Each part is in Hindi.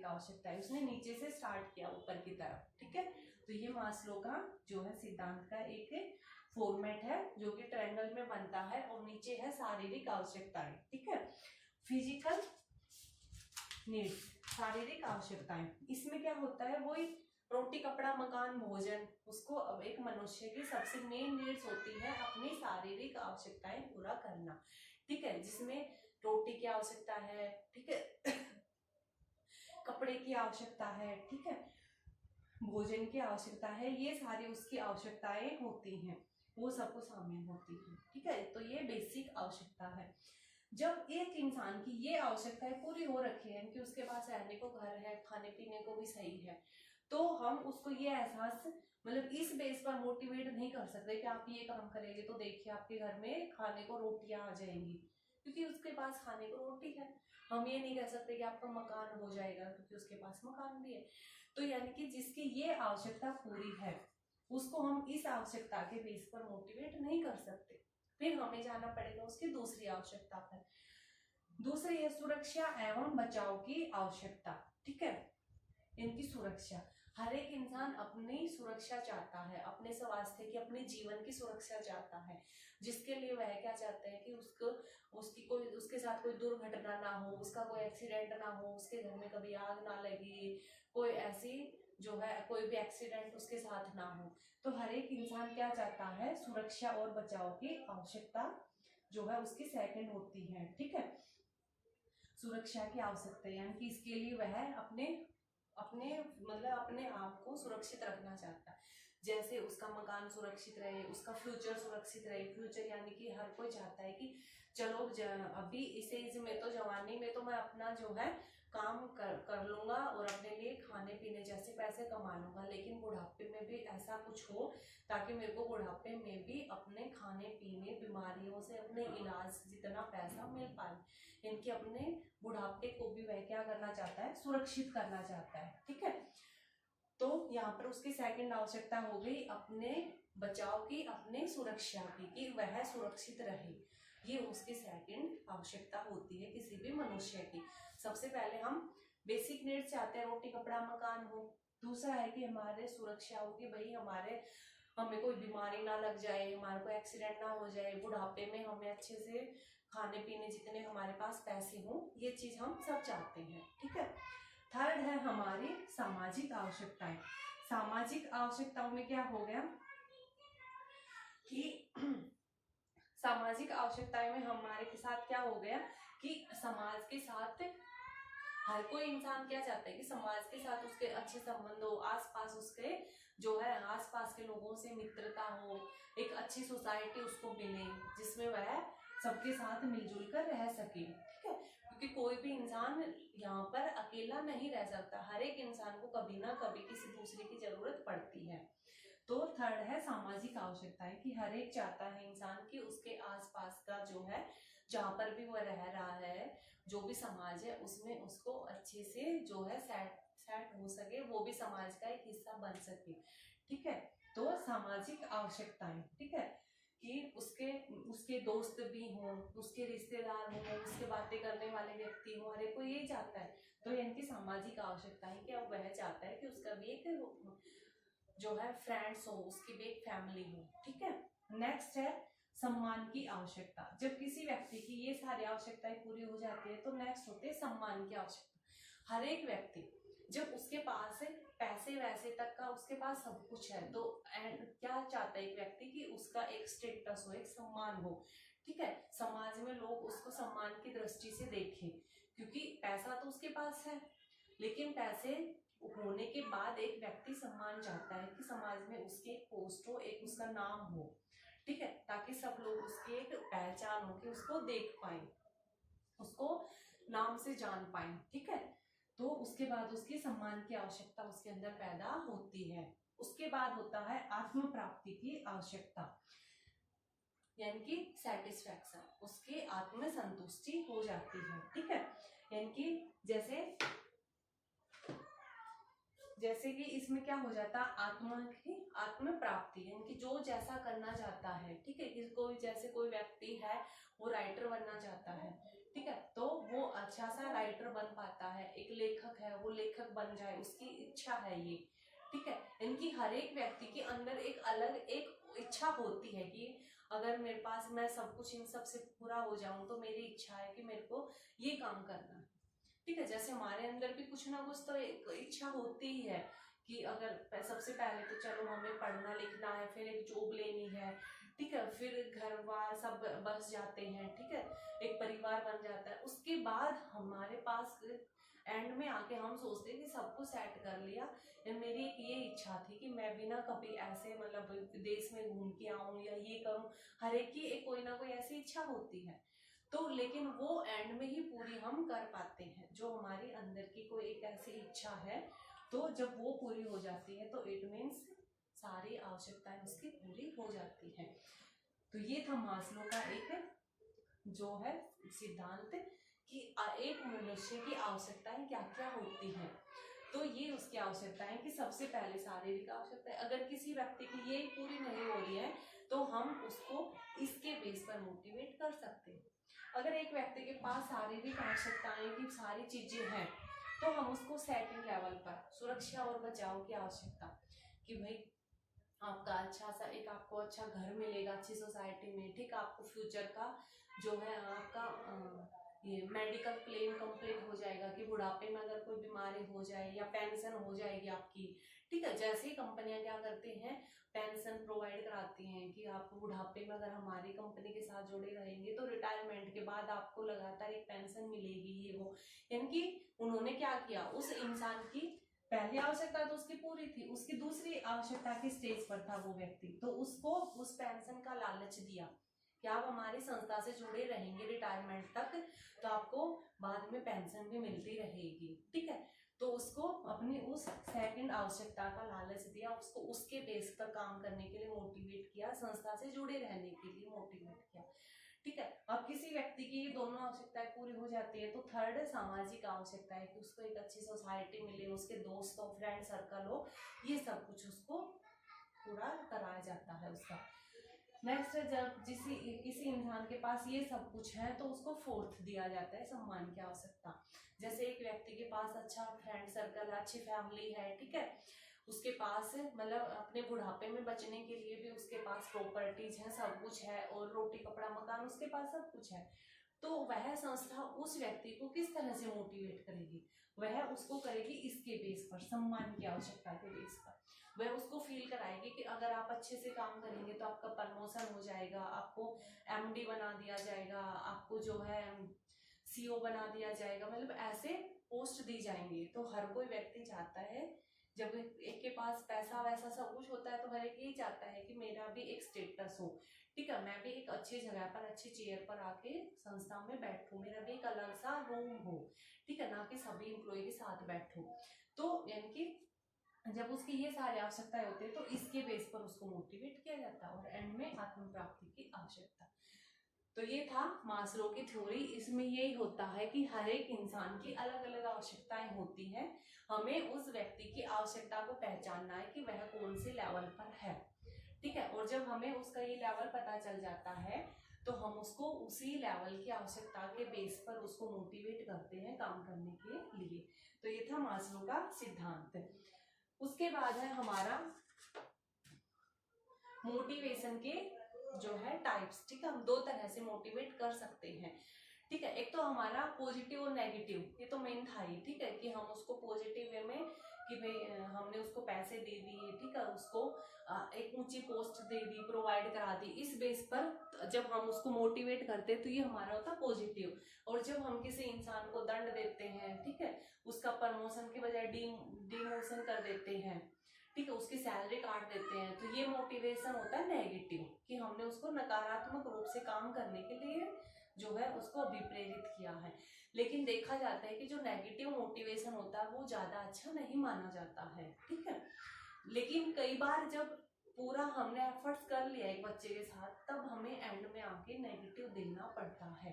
आवश्यकता है, उसने नीचे से स्टार्ट किया ऊपर की तरफ, ठीक है। तो ये मास्लो का जो है सिद्धांत का एक फॉर्मेट है जो कि ट्रायंगल में बनता है, और नीचे है शारीरिक आवश्यकताएं, ठीक है। फिजिकल नीड्स, शारीरिक आवश्यकताएं, इसमें क्या होता है, वही रोटी कपड़ा मकान भोजन, उसको अब एक मनुष्य की सबसे मेन नीड्स होती है अपनी शारीरिक आवश्यकताएं पूरा करना, ठीक है, जिसमें रोटी की आवश्यकता है, ठीक है, कपड़े की आवश्यकता है, ठीक है, भोजन की आवश्यकता है, ये सारी उसकी आवश्यकताएं होती हैं, वो सबको शामिल होती है, ठीक है। तो ये बेसिक आवश्यकता है। जब एक इंसान की ये आवश्यकताएं पूरी हो रखी है कि उसके पास रहने को घर है, खाने पीने को भी सही है, तो हम उसको ये एहसास मतलब इस बेस पर मोटिवेट नहीं कर सकते कि आप ये काम करेंगे तो देखिए आपके घर में खाने को रोटियां आ जाएंगी, क्योंकि उसके पास खाने को रोटी है। हम ये नहीं कह सकते कि आपका मकान हो जाएगा, क्योंकि उसके पास मकान भी है। तो यानी कि जिसकी ये आवश्यकता पूरी है उसको हम इस आवश्यकता के बेस पर मोटिवेट नहीं कर सकते, फिर हमें जाना पड़ेगा उसकी दूसरी आवश्यकता पर। दूसरी है सुरक्षा एवं बचाव की आवश्यकता, ठीक है। इनकी सुरक्षा, हर एक इंसान अपनी सुरक्षा चाहता है, अपने स्वास्थ्य की, अपने जीवन की सुरक्षा चाहता है, जिसके लिए वह क्या चाहते हैं कि उसके साथ कोई दुर्घटना ना हो, उसका कोई एक्सीडेंट ना हो, उसके घर में कभी आग ना लगे, कोई ऐसी जो है कोई भी एक्सीडेंट उसके साथ ना हो। तो हर एक इंसान क्या चाहता है, सुरक्षा और बचाव की आवश्यकता जो है उसकी सेकंड होती है, ठीक है। सुरक्षा की आवश्यकता यानी कि इसके लिए वह अपने अपने मतलब अपने आप को सुरक्षित रखना चाहता है, जैसे उसका मकान सुरक्षित रहे, उसका फ्यूचर सुरक्षित रहे। फ्यूचर यानी कि हर कोई चाहता है कि चलो अभी इस एज में तो जवानी में तो मैं अपना जो है काम कर लूंगा और अपने लिए खाने पीने जैसे पैसे कमा लूंगा, लेकिन बुढ़ापे में भी ऐसा कुछ हो ताकि मेरे को बुढ़ापे में भी अपने खाने पीने, बीमारियों से अपने इलाज जितना पैसा मिल पाए, इनके अपने बुढ़ापे को भी वह क्या करना चाहता है, सुरक्षित करना चाहता है, ठीक है। तो यहाँ पर उसकी सेकंड आवश्यकता हो गई अपने बचाव की, अपने सुरक्षा की, कि वह सुरक्षित रहे, ये उसकी सेकंड आवश्यकता होती है किसी भी मनुष्य की। सबसे पहले हम बेसिक नीड्स चाहते हैं, रोटी कपड़ा मकान हो। दूसरा है कि हमारे सुरक्षा हो, कि भाई हमें कोई बीमारी ना लग जाए, हमारा कोई एक्सीडेंट ना हो जाए, बुढ़ापे में हमें अच्छे से खाने पीने जितने हमारे पास पैसे हों, ये चीज हम सब चाहते हैं, ठीक है। थर्ड है हमारी सामाजिक आवश्यकताएं। सामाजिक आवश्यकताओं में क्या हो गया कि सामाजिक आवश्यकताएं में हमारे के साथ क्या हो गया कि समाज के साथ हर कोई इंसान क्या चाहता है कि समाज के साथ उसके अच्छे संबंध हो, आसपास उसके जो है आसपास के लोगों से मित्रता हो, एक अच्छी सोसाइटी उसको मिले जिसमें वह सबके साथ मिलजुल कर रह सके, ठीक है। क्योंकि कोई भी इंसान यहाँ पर अकेला नहीं रह सकता, हर एक इंसान को कभी ना कभी किसी दूसरे की जरूरत पड़ती है। तो थर्ड है सामाजिक आवश्यकताएं, कि हर एक चाहता है इंसान कि उसके आसपास का जो है जहाँ पर भी वह रह रहा है, जो भी समाज है उसमें उसको अच्छे से जो है सेट हो सके, वो भी समाज का एक हिस्सा बन सके, ठीक है। तो सामाजिक आवश्यकताएं, ठीक है, कि उसके दोस्त भी हों, उसके रिश्तेदार हों, उसके बातें करने वाले व्यक्ति हों, हर एक को यही चाहता है। तो इनकी सामाजिक आवश्यकता है कि अब वह चाहता है कि उसका भी एक जो है फ्रेंड्स हो, उसकी भी एक फैमिली हो, ठीक है। नेक्स्ट है सम्मान की आवश्यकता। जब किसी व्यक्ति की ये सारी आवश्यकताएं पूरी हो जाती है तो नेक्स्ट होते हैं सम्मान की आवश्यकता। हर एक व्यक्ति जब उसके पास पैसे वैसे तक का उसके पास सब कुछ है तो क्या चाहता है एक व्यक्ति कि उसका एक स्टेटस हो, एक सम्मान हो, ठीक है। समाज में लोग उसको सम्मान की दृष्टि से देखें, क्योंकि पैसा तो उसके पास है, लेकिन पैसे होने के बाद एक व्यक्ति सम्मान चाहता है कि समाज में उसकी एक पोस्ट हो, एक उसका नाम हो, ठीक है, ताकि सब लोग उसकी एक पहचान हो, कि उसको देख पाए, उसको नाम से जान पाए, ठीक है। तो उसके बाद उसकी सम्मान की आवश्यकता उसके अंदर पैदा होती है। उसके बाद होता है आत्म प्राप्ति की आवश्यकता, यानी कि सेटिस्फैक्शन, उसकी आत्म संतुष्टि हो जाती है, ठीक है। यानी कि जैसे कि इसमें क्या हो जाता है, आत्म प्राप्ति, यानी कि जो जैसा करना चाहता है, ठीक है। कोई जैसे कोई व्यक्ति है वो राइटर बनना चाहता है, ठीक है। तो वो अच्छा सा राइटर बन पाता है, एक लेखक है वो लेखक बन जाए, उसकी इच्छा है ये, ठीक है। इनकी हर एक व्यक्ति के अंदर एक अलग एक इच्छा होती है कि अगर मेरे पास मैं सब कुछ इन सब से पूरा हो जाऊं तो मेरी इच्छा है कि मेरे को ये काम करना है, ठीक है। जैसे हमारे अंदर भी कुछ ना कुछ तो एक इच्छा होती ही है कि अगर सबसे पहले तो चलो हमें पढ़ना लिखना है, फिर एक जॉब लेनी है, ठीक है, फिर घर बार सब बस जाते हैं, ठीक है, एक परिवार बन जाता है। उसके बाद हमारे पास एंड में आके हम सोचते हैं कि सब कुछ सेट कर लिया, मेरी एक ये इच्छा थी कि मैं भी ना कभी ऐसे मतलब देश में घूम के आऊं या ये करूं। हर एक की एक कोई ना कोई ऐसी इच्छा होती है, तो लेकिन वो एंड में ही पूरी हम कर पाते हैं जो हमारी अंदर की कोई एक ऐसी इच्छा है। तो जब वो पूरी हो जाती है तो इट मीन्स सारी आवश्यकताएं उसकी पूरी हो जाती हैं। तो ये था मास्लो का एक जो है सिद्धांत कि एक मनुष्य की आवश्यकताएं क्या क्या होती हैं। तो ये उसकी आवश्यकताएं कि सबसे पहले शारीरिक आवश्यकताएं, अगर किसी व्यक्ति की ये पूरी नहीं हो रही है तो हम उसको इसके बेस पर मोटिवेट कर सकते हैं। अगर एक व्यक्ति के पास शारीरिक आवश्यकताएं की सारी चीजें हैं तो हम उसको सेकंड लेवल पर सुरक्षा और बचाव की आवश्यकता कि भाई आपका अच्छा सा एक आपको अच्छा घर मिलेगा अच्छी सोसाइटी में, ठीक, आपको फ्यूचर का जो है आपका ये मेडिकल क्लेम कंप्लीट हो जाएगा कि बुढ़ापे में अगर कोई बीमारी हो जाए या पेंशन हो जाएगी आपकी, ठीक है। जैसे ही कंपनियां क्या करती हैं पेंशन प्रोवाइड कराती हैं कि आप बुढ़ापे में अगर हमारी कंपनी के साथ जुड़े रहेंगे तो रिटायरमेंट के बाद आपको लगातार एक पेंशन मिलेगी, ये वो। यानी कि उन्होंने क्या किया, उस इंसान की पहली आवश्यकता तो उसकी पूरी थी, उसकी दूसरी आवश्यकता की स्टेज पर था वो व्यक्ति, तो उसको उस पेंशन का लालच दिया कि आप हमारी संस्था से जुड़े रहेंगे रिटायरमेंट तक तो आपको बाद में पेंशन भी मिलती रहेगी, ठीक है। तो उसको अपनी उस सेकंड आवश्यकता का लालच दिया, उसको उसके बेस पर काम करने के लिए मोटिवेट किया, संस्था से जुड़े रहने के लिए मोटिवेट किया, ठीक है। अब किसी व्यक्ति की ये दोनों आवश्यकताएं पूरी हो जाती है तो थर्ड सामाजिक आवश्यकता है कि उसको एक अच्छी सोसाइटी मिले, उसके दोस्त हो, फ्रेंड सर्कल हो, ये सब कुछ उसको पूरा कराया जाता है उसका। नेक्स्ट है जब किसी इंसान के पास ये सब कुछ है तो उसको फोर्थ दिया जाता है सम्मान की आवश्यकता। जैसे एक व्यक्ति के पास अच्छा फ्रेंड सर्कल, अच्छी फैमिली है, ठीक है, उसके पास मतलब अपने बुढ़ापे में बचने के लिए भी उसके पास प्रॉपर्टीज है, सब कुछ है, और रोटी कपड़ा मकान उसके पास सब कुछ है, तो वह संस्था उस व्यक्ति को किस तरह से मोटिवेट करेगी, वह उसको करेगी इसके बेस पर, सम्मान की आवश्यकता के बेस पर। वह उसको फील कराएगी कि अगर आप अच्छे से काम करेंगे तो आपका प्रमोशन हो जाएगा, आपको एमडी बना दिया जाएगा, आपको जो है सीओ बना दिया जाएगा, मतलब ऐसे पोस्ट दी जाएंगे। तो हर कोई व्यक्ति चाहता है, जब एक के पास पैसा वैसा सब कुछ होता है तो हर एक यही चाहता है कि मेरा भी एक स्टेटस हो, ठीक है, मैं भी एक अच्छी जगह पर अच्छी चेयर पर आके संस्था में बैठूं, मेरा भी एक अलग सा रूम हो, ठीक है, ना कि सभी एम्प्लॉय के साथ बैठूं। तो यानी कि जब उसकी ये सारी आवश्यकताएं होती है तो इसके बेस पर उसको मोटिवेट किया जाता है, और एंड में आत्म प्राप्ति की आवश्यकता। तो ये था मास्लो की थ्योरी। इसमें यही होता है कि हर एक इंसान की अलग अलग आवश्यकताएं होती हैं, हमें उस व्यक्ति की आवश्यकता को पहचानना है कि वह कौन से लेवल पर है, ठीक है। और जब हमें उसका ये लेवल पता चल जाता है तो हम उसको उसी लेवल की आवश्यकता के बेस पर उसको मोटिवेट करते हैं काम करने के लिए। तो ये था मास्लो का सिद्धांत। उसके बाद है हमारा मोटिवेशन के जो है टाइप्स, ठीक है, हम दो तरह से मोटिवेट कर सकते हैं, ठीक है। एक तो हमारा पॉजिटिव और नेगेटिव, ये तो मेन था ही, ठीक है, कि हम उसको पॉजिटिव वे में कि भाई हमने उसको पैसे दे दिए, ठीक है, उसको एक ऊंची पोस्ट दे दी, प्रोवाइड करा दी, इस बेस पर जब हम उसको मोटिवेट करते हैं तो ये हमारा होता है पॉजिटिव। और जब हम किसी इंसान को दंड देते हैं, ठीक है, उसका प्रमोशन के बजाय डिमोशन कर देते हैं, ठीक है, उसकी सैलरी काट देते हैं, तो ये मोटिवेशन होता है नेगेटिव, कि हमने उसको नकारात्मक रूप से काम करने के लिए जो है उसको अभिप्रेरित किया है। लेकिन देखा जाता है कि जो नेगेटिव मोटिवेशन होता है वो ज्यादा अच्छा नहीं माना जाता है, ठीक है। लेकिन कई बार जब पूरा हमने एफर्ट्स कर लिया एक बच्चे के साथ तब हमें एंड में आके नेगेटिव देना पड़ता है,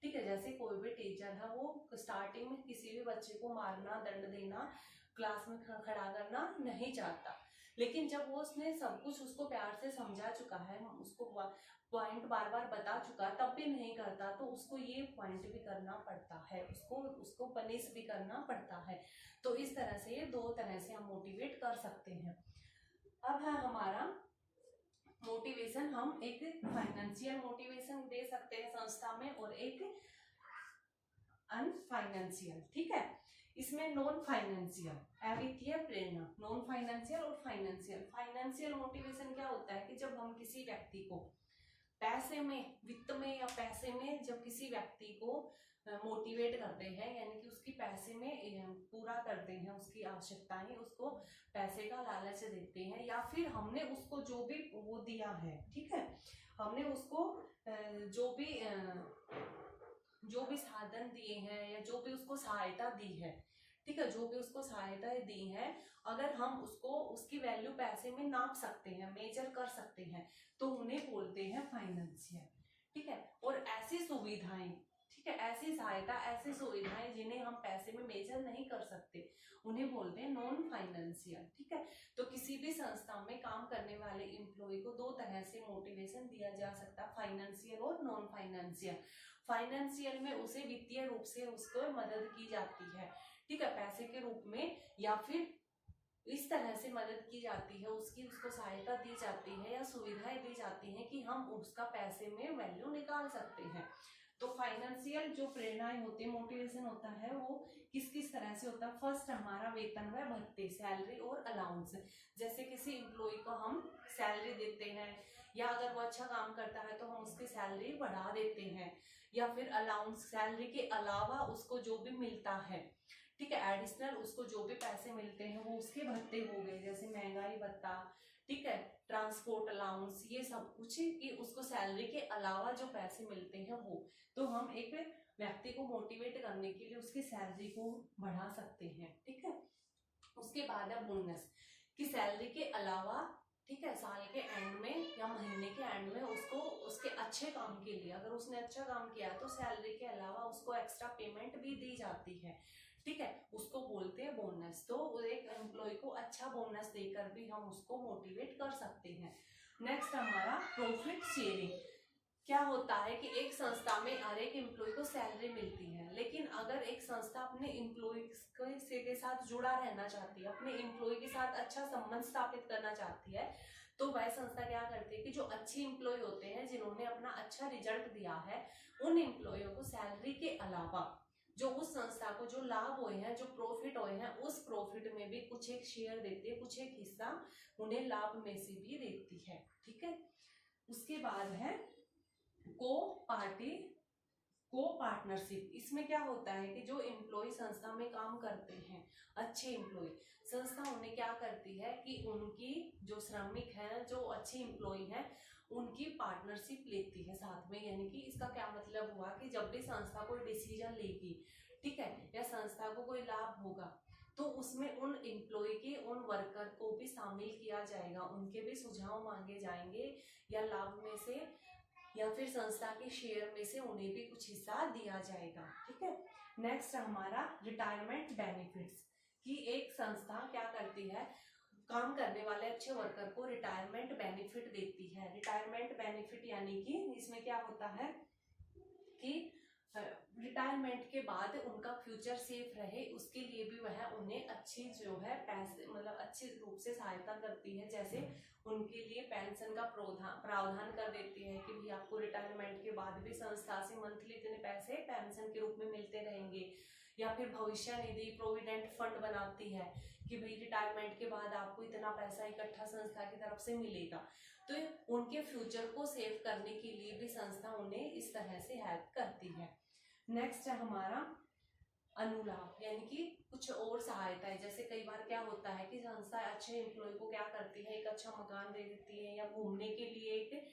ठीक है। जैसे कोई भी टीचर है वो स्टार्टिंग में किसी भी बच्चे को मारना, दंड देना, क्लास में खड़ा करना नहीं चाहता, लेकिन जब वो उसने सब कुछ उसको प्यार से समझा चुका है, उसको पॉइंट बार बार बता चुका, तब भी नहीं करता, तो उसको ये पॉइंट भी करना पड़ता है, उसको पनिश भी करना पड़ता है। तो इस तरह से ये दो तरह से हम मोटिवेट कर सकते हैं। अब है हमारा मोटिवेशन, हम एक फाइनेंशियल मोटिवेशन दे सकते हैं संस्था में और एक अनफाइनेंशियल, ठीक है। इसमें नॉन फाइनेंशियल, अवित्तीय प्रेरणा, नॉन फाइनेंशियल और फाइनेंशियल। फाइनेंशियल मोटिवेशन क्या होता है कि जब हम किसी व्यक्ति को पैसे में, वित्त में या पैसे में जब किसी व्यक्ति को मोटिवेट करते हैं, यानी कि उसकी पैसे में पूरा करते हैं उसकी आवश्यकताएं, उसको पैसे का लालच देते हैं, या फिर हमने उसको जो भी वो दिया है, ठीक है, हमने उसको जो भी साधन दिए हैं या जो भी उसको सहायता दी है, ठीक है, जो भी उसको सहायताएं दी हैं, अगर हम उसको उसकी वैल्यू पैसे में नाप सकते हैं, मेजर कर सकते हैं, तो उन्हें बोलते हैं फाइनेंशियल, ठीक है। और ऐसी सुविधाएं, ठीक है, ऐसी सहायता, ऐसी सुविधाएं जिन्हें हम पैसे में मेजर नहीं कर सकते, उन्हें बोलते हैं नॉन फाइनेंशियल, ठीक है। तो किसी भी संस्था में काम करने वाले एम्प्लॉय को दो तरह से मोटिवेशन दिया जा सकता है, फाइनेंशियल और नॉन फाइनेंशियल। फाइनेंशियल में उसे वित्तीय रूप से उसको मदद की जाती है, ठीक है, पैसे के रूप में, या फिर इस तरह से मदद की जाती है, उसको सहायता दी जाती है या सुविधाएं दी जाती हैं कि हम उसका पैसे में वैल्यू निकाल सकते हैं। तो फाइनेंशियल जो प्रेरणाएं होती है, मोटिवेशन होता है, वो किस किस तरह से होता है। फर्स्ट हमारा वेतन व भत्ते, सैलरी और अलाउंस। जैसे किसी एम्प्लॉय को हम सैलरी देते हैं, या अगर वो अच्छा काम करता है तो हम उसकी सैलरी बढ़ा देते हैं, या फिर अलाउंस, सैलरी के अलावा उसको जो भी मिलता है, ठीक है, एडिशनल उसको जो भी पैसे मिलते हैं वो उसके भत्ते हो गए, जैसे महंगाई भत्ता, ठीक है, ट्रांसपोर्ट अलाउंस, ये सब कुछ कि उसको सैलरी के अलावा जो पैसे मिलते हैं वो। तो हम एक व्यक्ति को मोटिवेट करने के लिए उसकी सैलरी को बढ़ा सकते हैं, ठीक है। उसके बाद है बोनस, कि सैलरी के अलावा, ठीक है, साल के एंड में या महीने के एंड में उसको उसके अच्छे काम के लिए, अगर उसने अच्छा काम किया तो सैलरी के अलावा उसको एक्स्ट्रा पेमेंट भी दी जाती है, ठीक है, उसको बोलते हैं बोनस। तो एक एम्प्लॉय को अच्छा बोनस देकर भी हम उसको मोटिवेट कर सकते हैं। नेक्स्ट हमारा प्रॉफिट शेयरिंग। क्या होता है कि एक संस्था में हर एक एम्प्लॉय को सैलरी मिलती है, लेकिन अगर एक संस्था अपने एम्प्लॉय के साथ जुड़ा रहना चाहती है, अपने एम्प्लॉय के साथ अच्छा संबंध स्थापित करना चाहती है, तो वह संस्था क्या करती है कि जो अच्छे एम्प्लॉय होते हैं, जिन्होंने अपना अच्छा रिजल्ट दिया है, उन एम्प्लॉयों को सैलरी के अलावा जो उस संस्था को जो लाभ हुए हैं, जो प्रॉफिट हुए हैं, उस प्रॉफिट में भी कुछ एक शेयर देती है, कुछ एक हिस्सा उन्हें लाभ में से भी देती है, ठीक है। उसके बाद है को पार्टनरशिप। इसमें क्या होता है कि जो एम्प्लॉय संस्था में काम करते हैं, अच्छे एम्प्लॉय, संस्था उन्हें क्या करती है कि उनकी जो श्रमिक है, जो अच्छे एम्प्लॉय हैं, उनकी पार्टनरशिप लेती है साथ में। यानी कि इसका क्या मतलब हुआ कि जब भी संस्था कोई डिसीजन लेगी, ठीक है, या संस्था को कोई लाभ होगा, तो उसमें उन एम्प्लॉय के, उन वर्कर को भी शामिल किया जाएगा, उनके भी सुझाव मांगे जाएंगे, या लाभ में से या फिर संस्था के शेयर में से उन्हें भी कुछ हिस्सा दिया जाएगा, ठीक है। नेक्स्ट हमारा रिटायरमेंट बेनिफिट्स, कि एक संस्था क्या करती है, काम करने वाले अच्छे वर्कर को रिटायरमेंट बेनिफिट देती है। रिटायरमेंट बेनिफिट यानी कि इसमें क्या होता है कि रिटायरमेंट के बाद उनका फ्यूचर सेफ रहे, उसके लिए भी वह उन्हें अच्छी जो है पैसे, मतलब अच्छे रूप से सहायता करती है। जैसे उनके लिए पेंशन का प्रावधान कर देती है कि भाई आपको रिटायरमेंट के बाद भी संस्था से मंथली इतने पैसे पेंशन के रूप में मिलते रहेंगे, या फिर भविष्य निधि प्रोविडेंट फंड बनाती है कि भाई रिटायरमेंट के बाद आपको इतना पैसा इकट्ठा संस्था की तरफ से मिलेगा। तो उनके फ्यूचर को सेव करने के लिए भी संस्था उन्हें इस तरह से हेल्प करती है। नेक्स्ट है हमारा अनुलाभ, यानी कि कुछ और सहायता है। जैसे कई बार क्या होता है कि संस्था अच्छे एम्प्लॉय को क्या करती है, एक अच्छा मकान दे देती है, या घूमने के लिए एक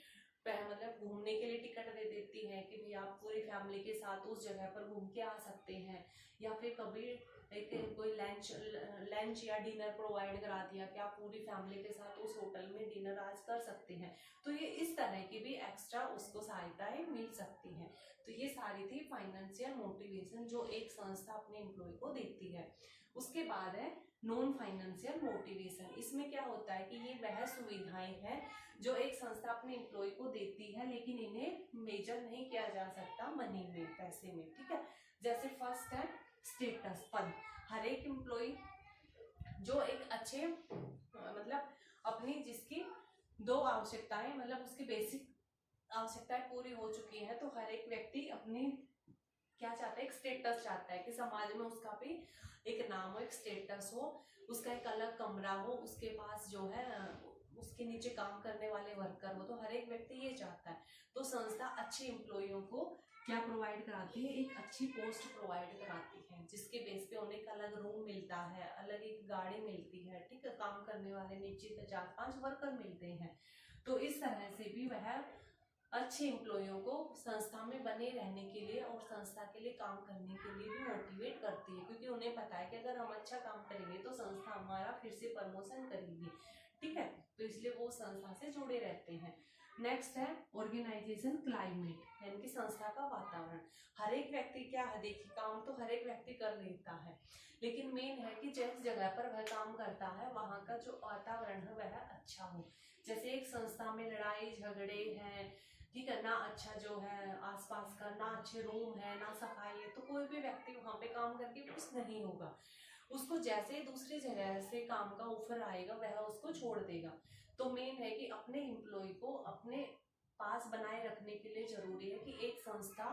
मतलब घूमने के लिए टिकट दे देती है कि भाई आप पूरी फैमिली के साथ उस जगह पर घूम के आ सकते हैं, या फिर कभी एक कोई लंच या डिनर प्रोवाइड करा दिया कि आप पूरी फैमिली के साथ उस होटल में डिनर आज कर सकते हैं। तो ये इस तरह की भी एक्स्ट्रा उसको सहायताएं मिल सकती हैं। तो ये सारी थी फाइनेंशियल मोटिवेशन जो एक संस्था अपने एम्प्लॉय को देती है। उसके बाद है नॉन फाइनेंशियल मोटिवेशन, इसमें क्या होता है कि ये वह सुविधाएं हैं जो एक संस्था अपने एम्प्लॉय को देती है, लेकिन इन्हें मेजर नहीं किया जा सकता मनी में, पैसे में, ठीक है। जैसे फर्स्ट है स्टेटस, पद। हर एक एम्प्लॉय जो एक अच्छे मतलब अपनी जिसकी दो आवश्यकताएं मतलब उसकी बेसिक आवश्यकताएं पूरी हो चुकी है, तो हर एक व्यक्ति अपनी क्या चाहता है, एक स्टेटस चाहता है कि समाज में उसका भी एक नाम हो, एक स्टेटस हो, उसका एक अलग कमरा हो, उसके पास जो है उसके नीचे काम करने वाले वर्कर हो, तो हर एक व्यक्ति ये चाहता है। तो संस्था अच्छे एम्प्लॉइयों को क्या प्रोवाइड कराती है, एक अच्छी पोस्ट प्रोवाइड कराती है, जिसके बेस पे उन्हें एक अलग रूम मिलता है, अलग एक गाड़ी मिलती है, ठीक है, काम करने वाले नीचे 4-5 वर्कर मिलते हैं। तो इस तरह से भी वह अच्छे एम्प्लॉइयों को संस्था में बने रहने के लिए और संस्था के लिए काम करने के लिए भी मोटिवेट करती है, क्योंकि उन्हें पता है कि अगर हम अच्छा काम करेंगे तो संस्था हमारा फिर से प्रमोशन करेगी, ठीक है। तो इसलिए वो संस्था से जुड़े रहते हैं। नेक्स्ट है ऑर्गेनाइजेशन क्लाइमेट, यानी कि संस्था का वातावरण। हर एक व्यक्ति क्या है, देखिए काम तो हर एक व्यक्ति कर लेता है, लेकिन मेन है कि जिस जगह पर वह काम करता है वहां का जो वातावरण है वह अच्छा हो। जैसे एक संस्था में लड़ाई झगड़े हैं, ठीक है ना, अच्छा जो है आसपास का ना अच्छे रूम है ना सफाई है, तो कोई भी व्यक्ति वहां पे काम करके खुश नहीं होगा। उसको जैसे दूसरी जगह से काम का ऑफर आएगा वह उसको छोड़ देगा। तो मेन है कि अपने एम्प्लॉय को अपने पास बनाए रखने के लिए जरूरी है कि एक संस्था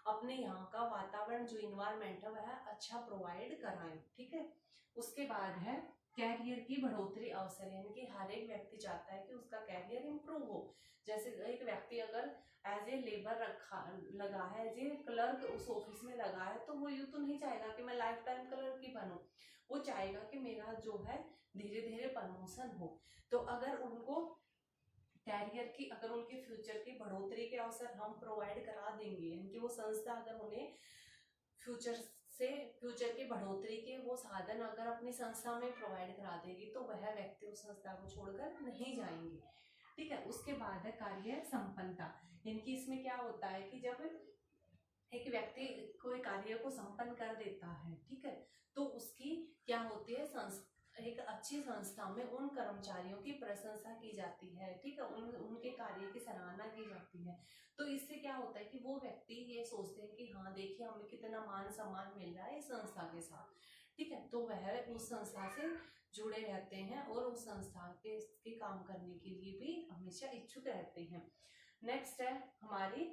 अपने यहाँ का वातावरण जो इन्वायरमेंट है वह अच्छा प्रोवाइड कराए, ठीक है। उसके बाद है कैरियर की बढ़ोतरी अवसर, यानी कि हर एक व्यक्ति चाहता है कि उसका कैरियर इंप्रूव हो। जैसे एक व्यक्ति अगर एज ए लेबर रखा लगा है, एज ए क्लर्क उस ऑफिस में लगा है, तो वो यूं तो नहीं चाहेगा कि मैं लाइफ टाइम क्लर्क ही बनूं, वो चाहेगा कि मेरा जो है धीरे धीरे प्रमोशन हो। तो अगर उनको कैरियर की, अगर उनके फ्यूचर की बढ़ोतरी के अवसर हम प्रोवाइड करा देंगे, यानी कि वो संस्था अगर उन्हें फ्यूचर की बढ़ोतरी के वो साधन अगर अपनी संस्था में प्रोवाइड करा देगी, तो वह व्यक्ति उस संस्था को छोड़कर नहीं जाएंगे, ठीक है। उसके बाद है कार्य संपन्नता, इनकी इसमें क्या होता है कि जब एक व्यक्ति कोई कार्य को संपन्न कर देता है, ठीक है, तो उसकी क्या होती है, एक अच्छी संस्था में उन कर्मचारियों की प्रशंसा की जाती है, ठीक है, उनके कार्य की सराहना की जाती है। तो इससे क्या होता है कि वो व्यक्ति ये सोचते हैं कि हाँ देखिए हमें कितना मान सम्मान मिल रहा है इस संस्था के साथ, ठीक है, तो वह उस संस्था से जुड़े रहते हैं और उस संस्था के काम करने के लिए भी हमेशा इच्छुक रहते हैं। नेक्स्ट है हमारी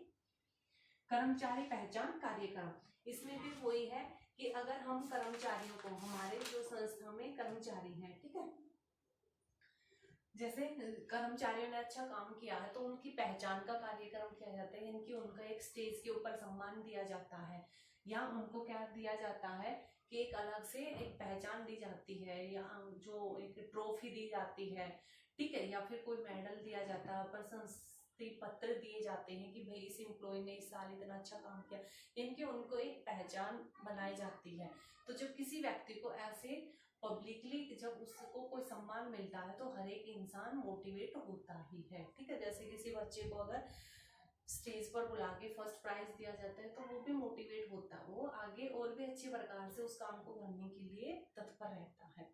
कर्मचारी पहचान कार्यक्रम। इसमें भी वही है कि अगर हम कर्मचारियों को, हमारे जो संस्था में कर्मचारी हैं, ठीक है, जैसे कर्मचारियों ने अच्छा काम किया है तो उनकी पहचान का कार्यक्रम किया जाता है, यानी कि उनका एक स्टेज के ऊपर सम्मान दिया जाता है, या उनको क्या दिया जाता है कि एक अलग से एक पहचान दी जाती है, या जो एक ट्रॉफी दी जाती है, ठीक है, या फिर कोई मेडल दिया जाता है, प्रशस्ति पत्र दिए जाते हैं कि भाई इस एम्प्लॉय ने इस साल इतना अच्छा काम किया, इनकी उनको एक पहचान बनाई जाती है। तो जब किसी व्यक्ति को ऐसे पब्लिकली जब उसको कोई सम्मान मिलता है तो हर एक इंसान मोटिवेट होता ही है, ठीक है। जैसे किसी बच्चे को अगर स्टेज पर बुला के फर्स्ट प्राइज दिया जाता है तो वो भी मोटिवेट होता है, वो आगे और भी अच्छे प्रकार से उस काम को करने के लिए तत्पर रहता है।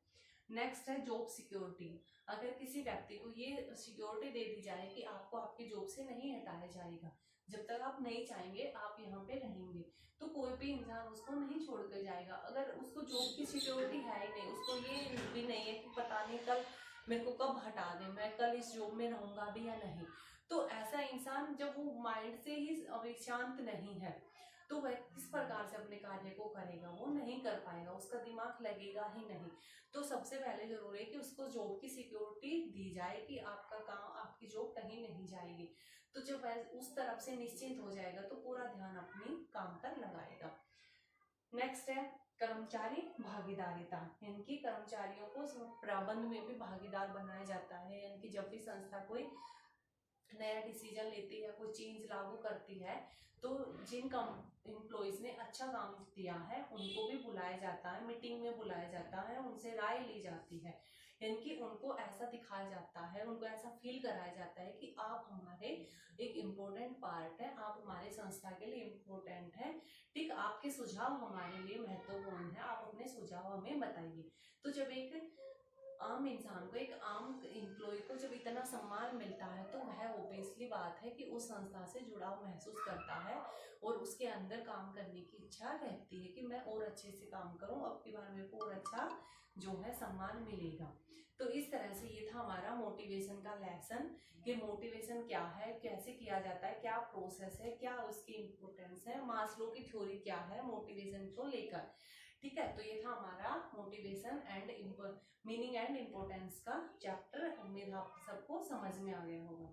नेक्स्ट है जॉब सिक्योरिटी। अगर किसी व्यक्ति को ये सिक्योरिटी दे दी जाए कि आपको आपकी जॉब से नहीं हटाया जाएगा, जब तक आप नहीं चाहेंगे आप यहाँ पे रहेंगे, तो कोई भी इंसान उसको नहीं छोड़ कर जाएगा। अगर उसको जॉब की सिक्योरिटी है ही नहीं, उसको ये भी नहीं है कि पता नहीं कल मेरे को कब हटा दे, मैं कल इस जॉब में रहूंगा भी या नहीं, तो ऐसा इंसान जब वो माइंड से ही अभी शांत नहीं है तो वह किस प्रकार से अपने कार्य को करेगा, वो नहीं कर पाएगा, उसका दिमाग लगेगा ही नहीं। तो सबसे पहले जरूरी है कि उसको जॉब की सिक्योरिटी दी जाए कि आपका काम, आपकी जॉब कहीं नहीं जाएगी। तो जब वह उस तरफ से निश्चिंत हो जाएगा तो पूरा ध्यान अपनी काम पर लगाएगा। नेक्स्ट है कर्मचारी भागीदारिता, यानी कि कर्मचारियों को प्रबंध में भी भागीदार बनाया जाता है, यानी कि जब भी संस्था कोई नया डिसीजन लेती है, कोई चेंज लागू करती है, तो जिन एम्प्लॉइज ने अच्छा काम दिया है उनको भी बुलाया जाता है, मीटिंग में बुलाया जाता है, उनसे राय ली जाती है, यानी कि उनको ऐसा दिखाया जाता है, उनको ऐसा फील कराया जाता है कि आप हमारे एक इम्पोर्टेंट पार्ट है, आप हमारे संस्था के लिए इम्पोर्टेंट है, ठीक, आपके सुझाव हमारे लिए महत्वपूर्ण है, आप अपने सुझाव जाओ हमें बताइए। तो जब एक आम इंसान को, एक आम एम्प्लॉय को जब इतना सम्मान मिलता है तो वह ऑब्वियसली बात है कि उस संस्था से जुड़ाव महसूस करता है और उसके अंदर काम करने की इच्छा रहती है कि मैं और अच्छे से काम करूं, अब की बार मेरे को और अच्छा जो है सम्मान मिलेगा। तो इस तरह से ये था हमारा मोटिवेशन का लेसन कि मोटिवेशन क्या है, कैसे किया जाता है, क्या प्रोसेस है, क्या उसकी इम्पोर्टेंस है, मास्लो की थ्योरी क्या है मोटिवेशन को लेकर। ठीक है, तो ये था हमारा motivation and meaning and importance का चैप्टर। उम्मीद आप सबको समझ में आ गया होगा।